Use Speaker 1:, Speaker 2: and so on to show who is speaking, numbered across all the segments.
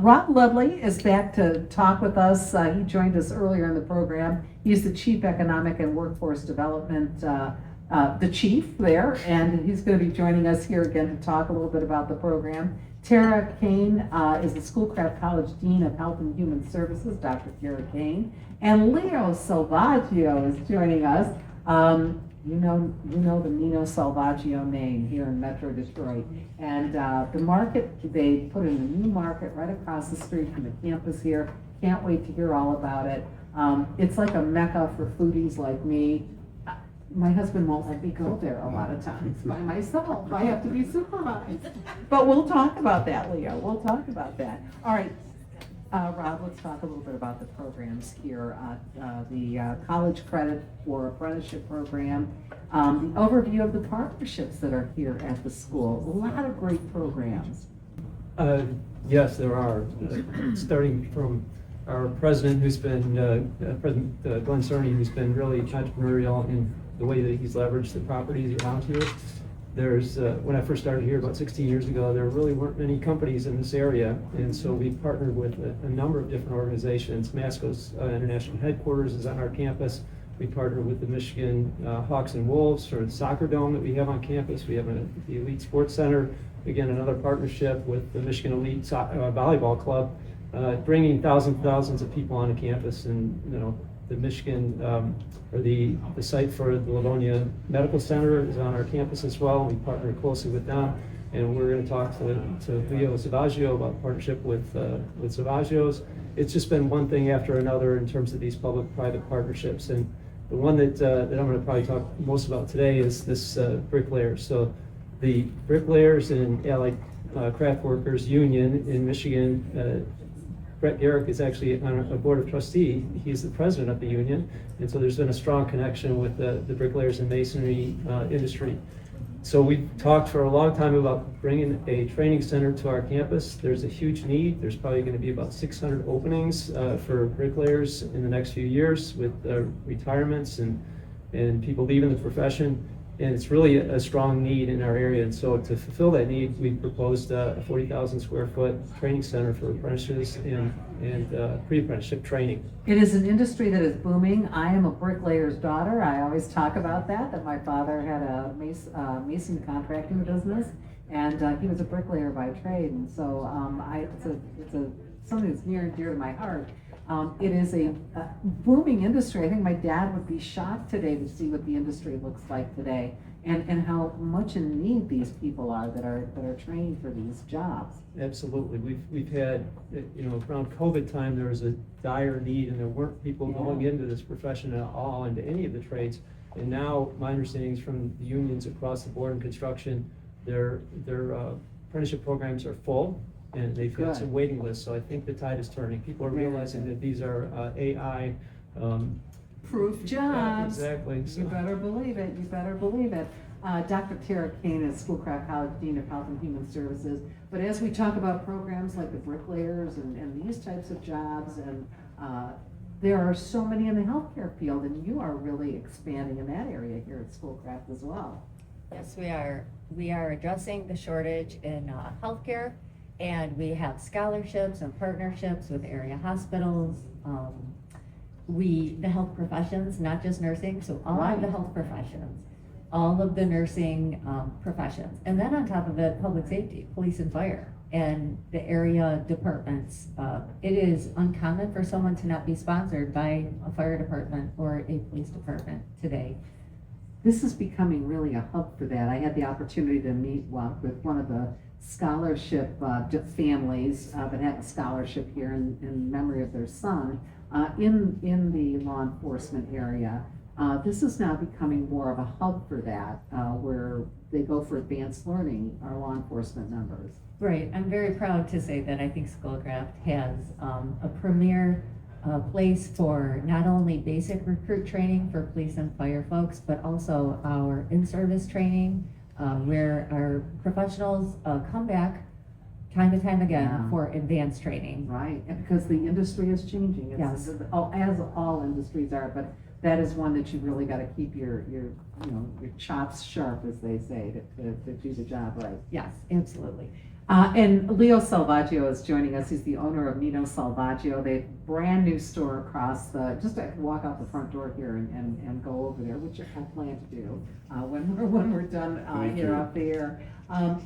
Speaker 1: Rob Leadley is back to talk with us. He joined us earlier in the program. He's the Chief Economic and Workforce Development, the chief there, and he's going to be joining us here again to talk a little bit about the program. Tara Kane is the Schoolcraft College Dean of Health and Human Services, Dr. Tara Kane, and Leo Salvaggio is joining us. You know the Nino Salvaggio name here in Metro Detroit. And the market, they put in a new market right across the street from the campus here. Can't wait to hear all about it. It's like a mecca for foodies like me. My husband won't let me go there a lot of times by myself. I have to be supervised. But we'll talk about that, Leo. We'll talk about that. All right. Rob, let's talk a little bit about the programs here. The college credit for apprenticeship program, the overview of the partnerships that are here at the school. A lot of great programs.
Speaker 2: Yes, there are. Starting from our president, who's been President Glenn Cerny, who's been really entrepreneurial in the way that he's leveraged the properties around here. There's, when I first started here about 16 years ago, there really weren't many companies in this area, and so we partnered with a number of different organizations. Masco's International Headquarters is on our campus. We partnered with the Michigan Hawks and Wolves for the soccer dome that we have on campus. We have the Elite Sports Center, again, another partnership with the Michigan Elite Volleyball Club, bringing thousands of people onto campus. And the Michigan, or the site for the Livonia Medical Center is on our campus as well. We partner closely with them, and we're going to talk to Leo Salvaggio about partnership with Salvaggio's. It's just been one thing after another in terms of these public-private partnerships, and the one that I'm going to probably talk most about today is this bricklayers. So the Bricklayers and Allied Craft Workers Union in Michigan. Brett Garrick is actually on a board of trustee. He's the president of the union, and so there's been a strong connection with the bricklayers and masonry industry. So we've talked for a long time about bringing a training center to our campus. There's a huge need. There's probably going to be about 600 openings for bricklayers in the next few years with retirements and people leaving the profession. And it's really a strong need in our area. And so to fulfill that need, we proposed a 40,000 square foot training center for apprentices and pre-apprenticeship training.
Speaker 1: It is an industry that is booming. I am a bricklayer's daughter. I always talk about that my father had a mason contracting business, and he was a bricklayer by trade. And so it's something that's near and dear to my heart. It is a booming industry. I think my dad would be shocked today to see what the industry looks like today, and how much in need these people are that are trained for these jobs.
Speaker 2: Absolutely. We've had, around COVID time, there was a dire need, and there weren't people going into this profession at all, into any of the trades. And now my understanding is from the unions across the board in construction, their apprenticeship programs are full. And they've got some waiting lists, so I think the tide is turning. People are realizing that these are AI
Speaker 1: proof jobs.
Speaker 2: Exactly. So.
Speaker 1: You better believe it. You better believe it. Dr. Tara Kane is Schoolcraft College Dean of Health and Human Services. But as we talk about programs like the bricklayers and these types of jobs, and there are so many in the healthcare field, and you are really expanding in that area here at Schoolcraft as well.
Speaker 3: Yes, we are. We are addressing the shortage in healthcare. And we have scholarships and partnerships with area hospitals. The health professions, not just nursing, so all of the health professions, all of the nursing professions. And then on top of it, public safety, police and fire, and the area departments. It is uncommon for someone to not be sponsored by a fire department or a police department today.
Speaker 1: This is becoming really a hub for that. I had the opportunity to meet with one of the scholarship families that have a scholarship here in memory of their son in the law enforcement area. This is now becoming more of a hub for that, where they go for advanced learning, our law enforcement members.
Speaker 3: Right. I'm very proud to say that I think Schoolcraft has a premier place for not only basic recruit training for police and fire folks, but also our in-service training, where our professionals come back time and time again for advanced training.
Speaker 1: Right, and because the industry is changing, as all industries are, but that is one that you really got to keep your chops sharp, as they say, to do the job right.
Speaker 3: Yes, absolutely.
Speaker 1: And Leo Salvaggio is joining us. He's the owner of Nino Salvaggio. They have a brand new store across just I can walk out the front door here and go over there, which I plan to do when we're done here up there.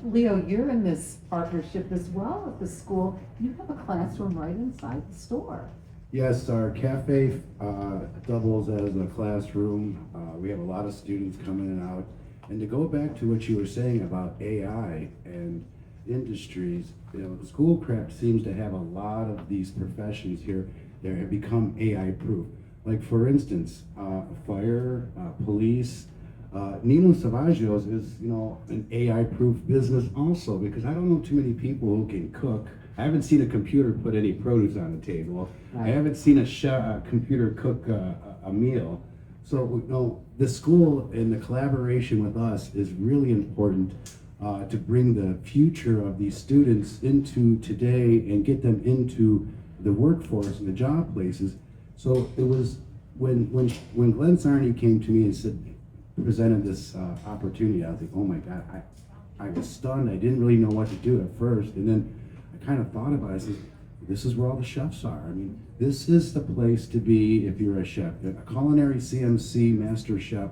Speaker 1: Leo, you're in this partnership as well with the school. You have a classroom right inside the store.
Speaker 4: Yes, our cafe doubles as a classroom. We have a lot of students coming in and out. And to go back to what you were saying about AI and industries, Schoolcraft seems to have a lot of these professions here that have become AI proof. Like for instance, fire, police. Nino Salvaggio's is an AI proof business also, because I don't know too many people who can cook. I haven't seen a computer put any produce on the table. I haven't seen a computer cook a meal. So the school and the collaboration with us is really important to bring the future of these students into today and get them into the workforce and the job places. So it was when Glenn Sarney came to me and presented this opportunity, I was like, oh my God, I was stunned. I didn't really know what to do at first, and then I kind of thought about it. I said, this is where all the chefs are. I mean, this is the place to be if you're a chef. A culinary CMC master chef.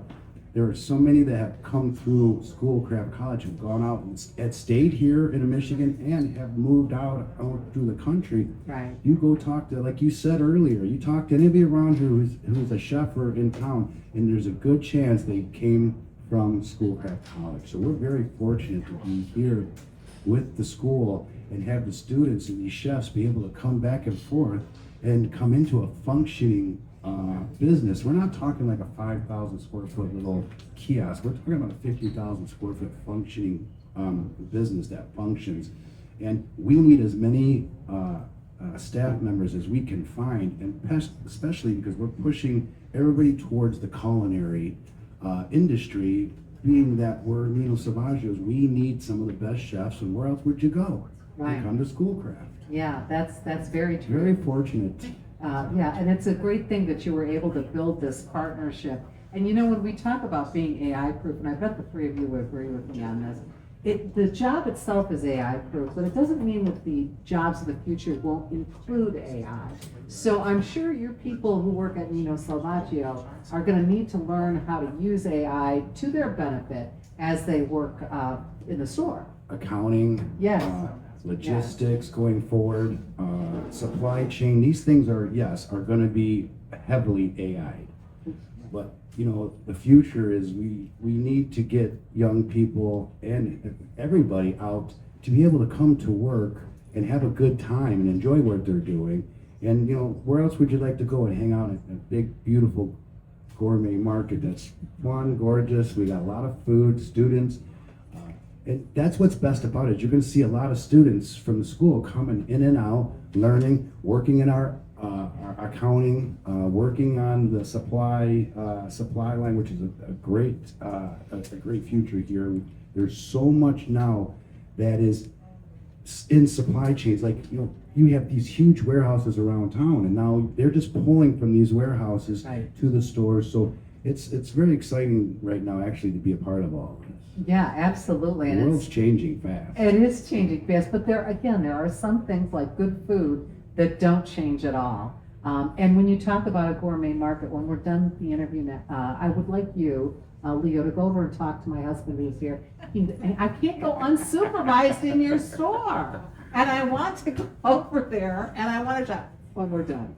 Speaker 4: There are so many that have come through Schoolcraft College, have gone out and stayed here in Michigan and have moved out through the country.
Speaker 1: Right.
Speaker 4: You go talk to, like you said earlier, you talk to anybody around who's a chef or in town, and there's a good chance they came from Schoolcraft College. So we're very fortunate to be here with the school and have the students and these chefs be able to come back and forth and come into a functioning business. We're not talking like a 5,000 square foot little kiosk. We're talking about a 50,000 square foot functioning business that functions. And we need as many staff members as we can find, and especially because we're pushing everybody towards the culinary industry, being that we're Nino Salvaggio's. We need some of the best chefs, and where else would you go?
Speaker 1: Right.
Speaker 4: You come to Schoolcraft.
Speaker 1: Yeah, that's very true.
Speaker 4: Very fortunate.
Speaker 1: Yeah, and it's a great thing that you were able to build this partnership. And when we talk about being AI proof, and I bet the three of you would agree with me on this, the job itself is AI proof, but it doesn't mean that the jobs of the future won't include AI. So I'm sure your people who work at Nino Salvaggio are going to need to learn how to use AI to their benefit as they work in the store.
Speaker 4: Accounting.
Speaker 1: Yes.
Speaker 4: Logistics going forward, supply chain, these things are going to be heavily AI. But the future is we need to get young people and everybody out to be able to come to work and have a good time and enjoy what they're doing. And where else would you like to go and hang out at a big, beautiful gourmet market that's fun, gorgeous? We got a lot of food, students. And that's what's best about it. You're going to see a lot of students from the school coming in and out, learning, working in our accounting, working on the supply line, which is a great future here. There's so much now that is in supply chains. Like you have these huge warehouses around town, and now they're just pulling from these warehouses to the stores. So it's very exciting right now, actually, to be a part of all of this.
Speaker 1: Yeah, absolutely.
Speaker 4: The world's changing fast.
Speaker 1: It is changing fast, but there are some things like good food that don't change at all. And when you talk about a gourmet market, when we're done with the interview, I would like you, Leo, to go over and talk to my husband who's here. I can't go unsupervised in your store. And I want to go over there and I want to shop when we're done.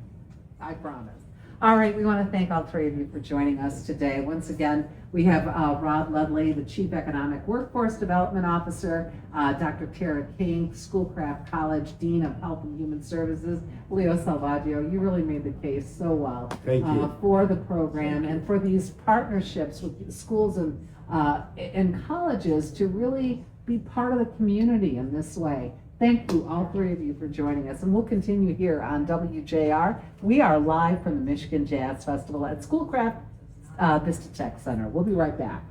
Speaker 1: I promise. All right, we want to thank all three of you for joining us today. Once again, we have Rod Leadley, the Chief Economic Workforce Development Officer, Dr. Tara Kane, Schoolcraft College Dean of Health and Human Services, Leo Salvaggio. You really made the case so well for the program and for these partnerships with schools and colleges to really be part of the community in this way. Thank you, all three of you, for joining us. And we'll continue here on WJR. We are live from the Michigan Jazz Festival at Schoolcraft Vista Tech Center. We'll be right back.